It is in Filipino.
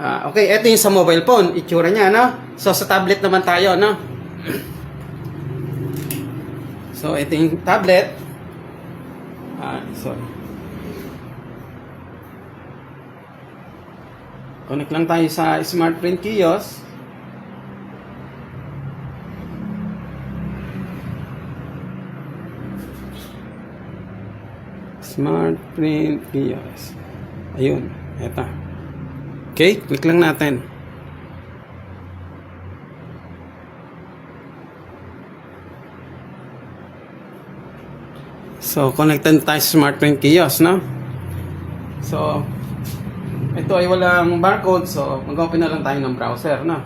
Okay, ito yung sa mobile phone, itsura niya, no? So, sa tablet naman tayo, no? So, ito yung tablet. Sorry. Connect lang tayo sa Smart Print Kiosk. Smart Print Kiosk. Ayun, eto. Okay, click lang natin. So, connected tayo sa Smart Print Kiosk, no? So, ito ay walang barcode, so mag-open na lang tayo ng browser, no?